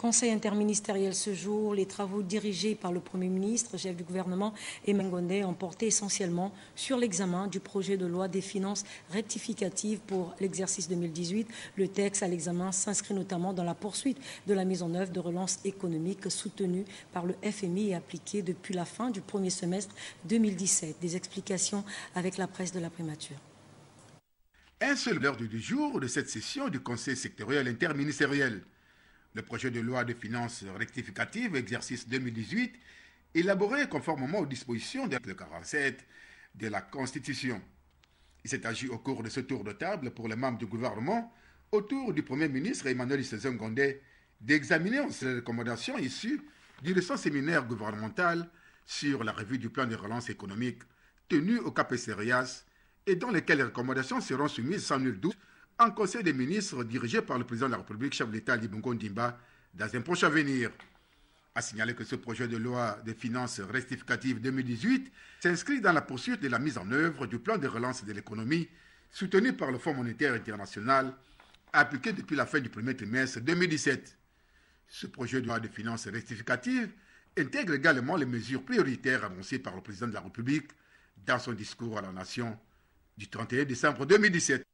conseil interministériel ce jour, les travaux dirigés par le Premier ministre, chef du gouvernement, Emmanuel Ngondé, ont porté essentiellement sur l'examen du projet de loi des finances rectificatives pour l'exercice 2018. Le texte à l'examen s'inscrit notamment dans la poursuite de la mise en œuvre de relance économique soutenue par le FMI et appliquée depuis la fin du premier semestre 2017. Des explications avec la presse de la primature. Un seul heure du jour de cette session du Conseil sectoriel interministériel. Le projet de loi de finances rectificative exercice 2018, élaboré conformément aux dispositions de l'article 47 de la Constitution. Il s'est agi au cours de ce tour de table pour les membres du gouvernement, autour du Premier ministre Emmanuel Ngondé, d'examiner les recommandations issues du récent séminaire gouvernemental sur la revue du plan de relance économique tenu au Cap-Séréas et dans lesquelles les recommandations seront soumises sans nul doute en Conseil des ministres dirigé par le président de la République, chef de l'État Ali Bongo Ondimba, dans un proche avenir. A signaler que ce projet de loi de finances rectificative 2018 s'inscrit dans la poursuite de la mise en œuvre du plan de relance de l'économie soutenu par le Fonds monétaire international, appliqué depuis la fin du premier trimestre 2017. Ce projet de loi de finances rectificative intègre également les mesures prioritaires annoncées par le président de la République dans son discours à la nation du 31 décembre 2017.